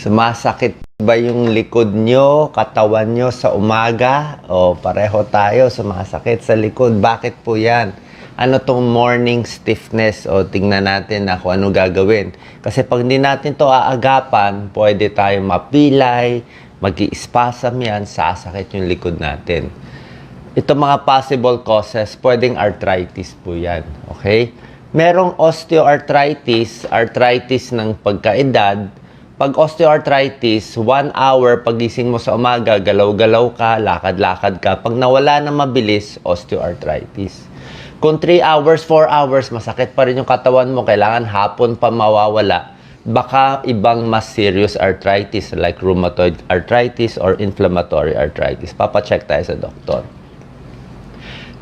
Sumasakit ba yung likod nyo, katawan nyo sa umaga? O pareho tayo, sumasakit sa likod. Bakit po yan? Ano tong morning stiffness? O tingnan natin na kung ano gagawin. Kasi pag hindi natin to aagapan, pwede tayo mapilay, mag-i-spasm yan, sasakit yung likod natin. Ito mga possible causes, pwedeng arthritis po yan. Okay? Merong osteoarthritis, arthritis ng pagkaedad. Pag osteoarthritis, 1 hour pagising mo sa umaga, galaw-galaw ka, lakad-lakad ka. Pag nawala na mabilis, osteoarthritis. Kung 3 hours, 4 hours, masakit pa rin yung katawan mo, kailangan hapon pa mawawala. Baka ibang mas serious arthritis like rheumatoid arthritis or inflammatory arthritis. Papacheck tayo sa doktor.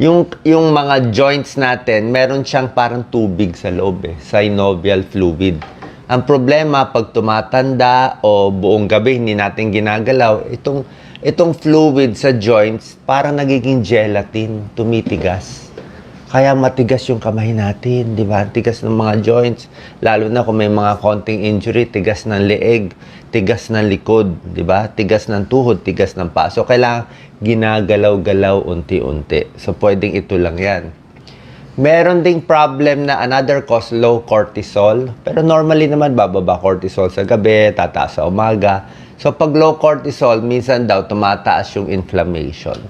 Yung mga joints natin, meron siyang parang tubig sa loob synovial fluid. Ang problema, pag tumatanda o buong gabi hindi natin ginagalaw, itong fluid sa joints, parang nagiging gelatin, tumitigas. Kaya matigas yung kamay natin, di ba? Tigas ng mga joints. Lalo na kung may mga konting injury, tigas ng leeg, tigas ng likod, di ba? Tigas ng tuhod, tigas ng paa. So, kailangan ginagalaw-galaw unti-unti. So, pwedeng ito lang yan. Meron ding problem na another cause, low cortisol. Pero normally naman, bababa cortisol sa gabi, tataas sa umaga. So, pag low cortisol, minsan daw tumataas yung inflammation.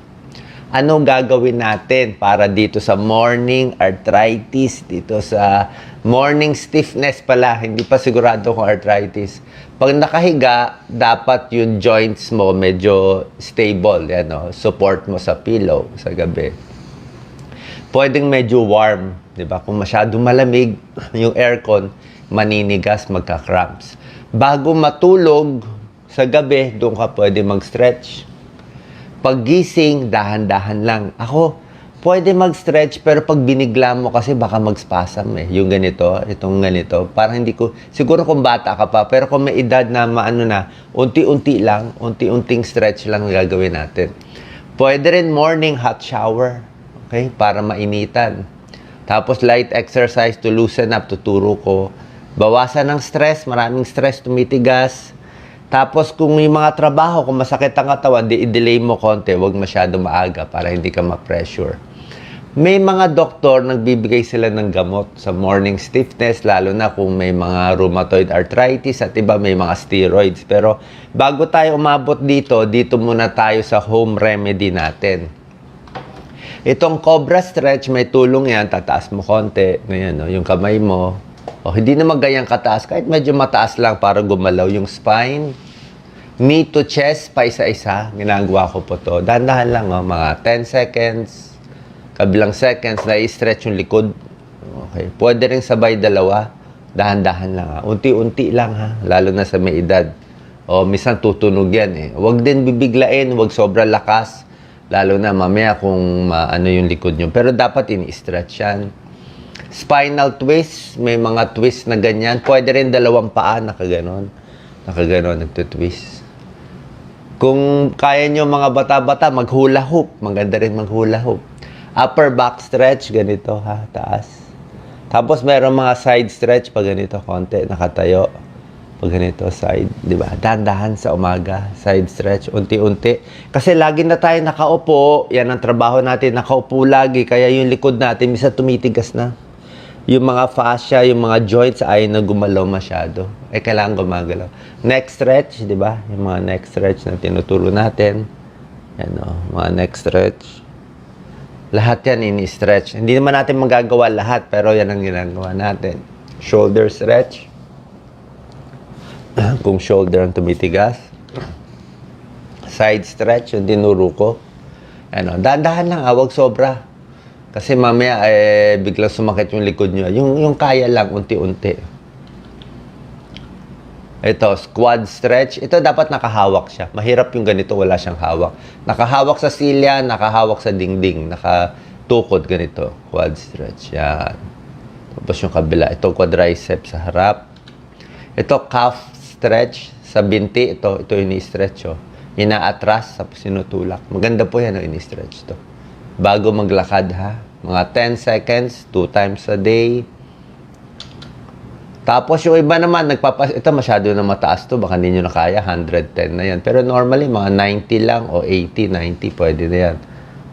Anong gagawin natin para dito sa morning arthritis, dito sa morning stiffness pala, hindi pa sigurado kung arthritis. Pag nakahiga, dapat yung joints mo medyo stable, yan, no? Support mo sa pillow sa gabi. Pwedeng medyo warm, di ba? Kung masyadong malamig, yung aircon, maninigas, magka-cramps. Bago matulog sa gabi, doon ka pwede mag-stretch. Paggising, dahan-dahan lang. Ako, pwede mag-stretch, pero pag binigla mo kasi baka mag-spasm Yung ganito, itong ganito. Parang hindi ko, siguro kung bata ka pa, pero kung may edad na maano na, unti-unti lang, unti-unting stretch lang gagawin natin. Pwede rin morning hot shower. Okay? Para mainitan. Tapos light exercise to loosen up, tuturo ko. Bawasan ng stress, maraming stress, tumitigas. Tapos kung may mga trabaho, kung masakit ang katawan, i-delay mo konti, huwag masyado maaga para hindi ka ma-pressure. May mga doktor, nagbibigay sila ng gamot sa morning stiffness, lalo na kung may mga rheumatoid arthritis at iba may mga steroids. Pero bago tayo umabot dito muna tayo sa home remedy natin. Itong cobra stretch, may tulong yan. Tataas mo konti. Ayan, no? Yung kamay mo. O, hindi naman ganyang kataas. Kahit medyo mataas lang para gumalaw yung spine. Knee to chest, pa isa-isa. Ginagawa ko po to. Dahan-dahan lang, mga 10 seconds. Kabilang seconds, na-stretch yung likod. Okay. Pwede rin sabay dalawa. Dahan-dahan lang. Unti-unti lang, ha? Lalo na sa may edad. O, minsan tutunog yan, Huwag din bibiglain. Huwag sobrang lakas. Lalo na mamaya kung ano yung likod nyo. Pero dapat ini-stretch yan. Spinal twist, may mga twist na ganyan. Pwede rin dalawang paa, nakaganon. Nakaganon, nagtutwist. Kung kaya nyo mga bata-bata, mag-hula hoop. Maganda rin mag-hula hoop. Upper back stretch, ganito ha, taas. Tapos mayroong mga side stretch, pag ganito, konti, nakatayo. Pag ganito, side, di ba? Dahan-dahan sa umaga, side stretch, unti-unti. Kasi lagi na tayo nakaupo, yan ang trabaho natin, nakaupo lagi, kaya yung likod natin, minsan tumitigas na. Yung mga fascia, yung mga joints, ayaw na gumalaw masyado. Kailangan gumagalaw. Neck stretch, di ba? Yung mga neck stretch na tinuturo natin. Yan mga neck stretch. Lahat yan ini-stretch. Hindi naman natin magagawa lahat, pero yan ang ginagawa natin. Shoulder stretch. Kung shoulder ang tumitigas. Side stretch, yung tinuro ko. Dahan-dahan lang, huwag sobra. Kasi mamaya, biglang sumakit yung likod nyo. Yung kaya lang, unti-unti. Ito, squat stretch. Ito dapat nakahawak siya. Mahirap yung ganito, wala siyang hawak. Nakahawak sa silya, nakahawak sa dingding. Nakatukod ganito. Quad stretch, yan. Tapos yung kabila. Ito, quadriceps sa harap. Ito, calf stretch sa binti. Ito yung ini-stretch. Inaatras, tapos sinutulak. Maganda po yan, ini-stretch to. Bago maglakad, ha? Mga 10 seconds, 2 times a day. Tapos yung iba naman, ito masyado na mataas to, baka hindi nyo na kaya, 110 na yan. Pero normally, mga 90 lang o 80, 90, pwede na yan.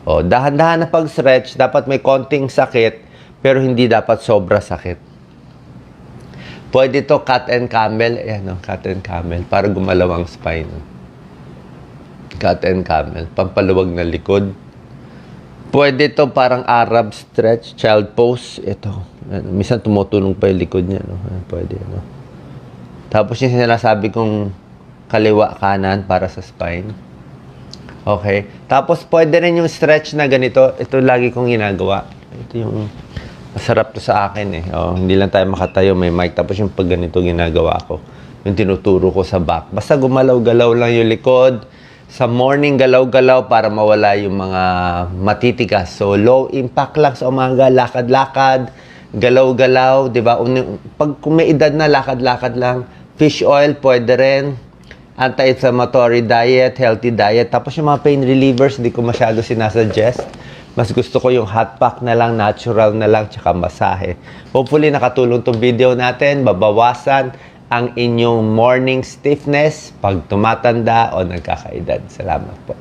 O, dahan-dahan na pag-stretch, dapat may konting sakit, pero hindi dapat sobra sakit. Pwede to cat and camel, ayan o, cat and camel, para gumalaw ang spine. Cat and camel, pampaluwag na likod. Pwede to parang Arab stretch, child pose, ito. Minsan tumutulong pa yung likod niya, no? Pwede, no? Tapos yung sinasabi kong kaliwa kanan para sa spine. Okay. Tapos pwede rin yung stretch na ganito. Ito lagi kong ginagawa. Ito yung masarap to sa akin eh. Oh, hindi lang tayo makatayo, may mic. Tapos yung pag ganito ginagawa ko. Yung tinuturo ko sa back. Basta gumalaw-galaw lang yung likod. Sa morning, galaw-galaw para mawala yung mga matitigas. So, low impact lang sa umaga, lakad-lakad, galaw-galaw, di ba? Pag kung may edad na, lakad-lakad lang. Fish oil, pwede rin. Anti-inflammatory diet, healthy diet. Tapos yung mga pain relievers, di ko masyado sinasuggest. Mas gusto ko yung hot pack na lang, natural na lang, tsaka masahe. Hopefully, nakatulong tong video natin. Babawasan ang inyong morning stiffness pag tumatanda o nagkakaedad. Salamat po.